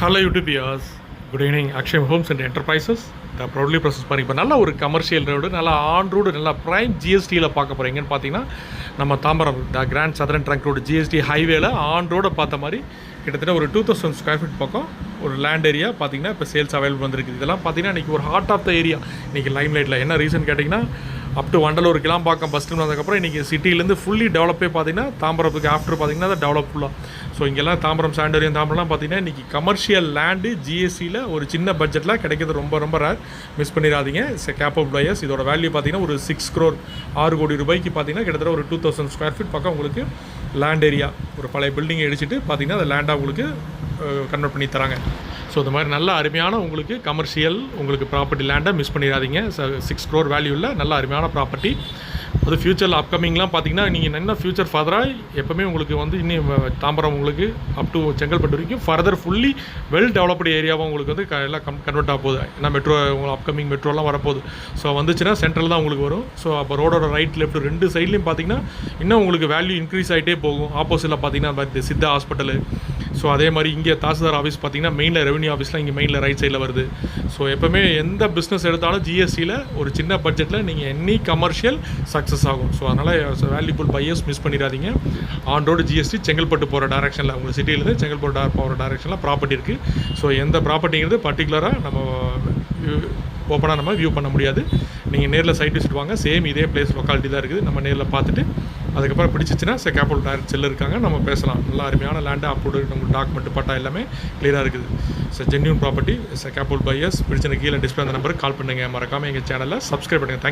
Hello YouTube viewers, good evening. Akshay Homes and Enterprises the proudly process பண்ணி இப்போ நல்ல ஒரு கமர்ஷியல் ரோடு நல்ல ஆன் ரோடு நல்ல ப்ரைம் ஜிஎஸ்டியில் பார்க்க போகிறீங்கன்னு பார்த்தீங்கன்னா நம்ம தாம்பரம் த கிராண்ட் சதரன் ட்ரங்க் ரோடு ஜிஎஸ்டி ஹைவேல ஆன் ரோடை பார்த்த மாதிரி கிட்டத்தட்ட ஒரு 2000 ஸ்கொயர் ஃபீட் பக்கம் ஒரு லேண்ட் ஏரியா பார்த்தீங்கன்னா இப்போ சேல்ஸ் அவைலபிள் வந்திருக்கு. இதெல்லாம் பார்த்தீங்கன்னா இன்றைக்கி ஒரு ஹார்ட் ஆஃப் த ஏரியா இன்றைக்கி லைம் லைட்டில். என்ன ரீசன் கேட்டிங்கன்னா up to Vandalur Kilambakkam bus stand வந்ததுக்கப்புறம் இன்றைக்கி சிட்டிலேருந்து ஃபுல்லி டெவலப்பே பார்த்தீங்கன்னா தாம்பரத்துக்கு ஆஃப்டர் பார்த்தீங்கன்னா அதை டெவலப் ஃபுல்லாக. ஸோ இங்கெல்லாம் தாம்பரம் சாண்டோரியம் தாம்பரம்லாம் பார்த்தீங்கன்னா இன்றைக்கி கமர்ஷியல் லேண்டு ஜிஎஸ்சியில் ஒரு சின்ன பட்ஜெட்டில் கிடைக்கிறது ரொம்ப ரொம்ப ரேர். மிஸ் பண்ணிடாதீங்க. Capable buyers. இதோட வேல்யூ பார்த்தீங்கன்னா ஒரு 6 crore 6 கோடி ரூபாய்க்கு பார்த்தீங்கன்னா கிட்டத்தட்ட ஒரு 2000 ஸ்கொயர் ஃபீட் பக்கம் உங்களுக்கு லேண்ட் ஏரியா ஒரு பழைய பில்டிங்கை அடிச்சுட்டு பார்த்தீங்கன்னா அந்த லேண்டாக உங்களுக்கு கன்வெர்ட் பண்ணி தராங்க. ஸோ இந்த மாதிரி நல்ல அருமையான உங்களுக்கு கமர்ஷியல் உங்களுக்கு ப்ராப்பர்ட்டி லேண்டை மிஸ் பண்ணிடாதீங்க. 6 crore வேல்யூவில் நல்ல அருமையான ப்ராப்பர்ட்டி. அது ஃப்யூச்சரில் அப்கமிங்லாம் பார்த்தீங்கன்னா நீங்கள் என்ன ஃப்யூச்சர் ஃபர்தராக எப்போவுமே உங்களுக்கு வந்து இன்னும் தாம்பரம் உங்களுக்கு அப் டு செங்கல்பட்டு வரைக்கும் ஃபர்தர் ஃபுல்லி வெல் டெவலப்டு ஏரியாவும் உங்களுக்கு வந்து எல்லாம் கன்வெர்ட் ஆக போகுது. ஏன்னா மெட்ரோ உங்களுக்கு அப்கமிங் மெட்ரோலாம் வரப்போகுது. ஸோ வந்துச்சுன்னா சென்ட்ரல் தான் உங்களுக்கு வரும். ஸோ அப்போ ரோடோட ரைட் லெஃப்ட் ரெண்டு சைட்லேயும் பார்த்தீங்கன்னா இன்னும் உங்களுக்கு வேல்யூ இன்க்ரீஸ் ஆகிட்டே போகும். ஆப்போசிட்டில் பார்த்தீங்கன்னா சித்தா ஹாஸ்பிட்டலு. ஸோ அதே மாதிரி இங்கே தாசில்தார் ஆஃபீஸ் பார்த்தீங்கன்னா மெயினில் ரெவன்யூ ஆஃபீஸ்லாம் இங்கே மெயினில் ரைட் சைடில் வருது. ஸோ எப்போவுமே எந்த பிஸ்னஸ் எடுத்தாலும் ஜிஎஸ்டியில் ஒரு சின்ன பட்ஜெட்டில் நீங்கள் எனி கமர்ஷியல் சக்ஸஸ் ஆகும். ஸோ அதனால் வேல்யூபிள் பையர்ஸ் மிஸ் பண்ணிடாதீங்க. ஆன் ரோடு ஜிஎஸ்டி செங்கல்பட்டு போகிற டேரெக்ஷனில் உங்களுக்கு சிட்டியிலேருந்து செங்கல்பட்டு போகிற டேரெக்ஷனில் ப்ராப்பர்ட்டி இருக்குது. ஸோ எந்த ப்ராப்பர்ட்டிங்கிறது பர்டிகுலராக நம்ம ஓப்பனாக நம்ம வியூ பண்ண முடியாது. நீங்கள் நேரில் சைட் விசிட் வாங்க. சேம் இதே பிளேஸ் லொக்காலிட்டி தான் இருக்குது. நம்ம நேரில் பார்த்துட்டு அதுக்கப்புறம் பிடிச்சிச்சின்னா கேபிட்டல் டைரக்ட் செல்லு இருக்காங்க, நம்ம பேசலாம். நல்லா அருமையான லேண்டு அப்லோடு நம்ம டாக்குமெண்ட் பட்டா எல்லாமே கிளியராக இருக்குது. Genuine property capital buyers. பிடிச்சின கீழே டிஸ்பிளே அந்த நம்பருக்கு கால் பண்ணுங்கள். மறக்காமல் எங்கள் சேனலில் சப்ஸ்கிரைப் பண்ணுங்கள்.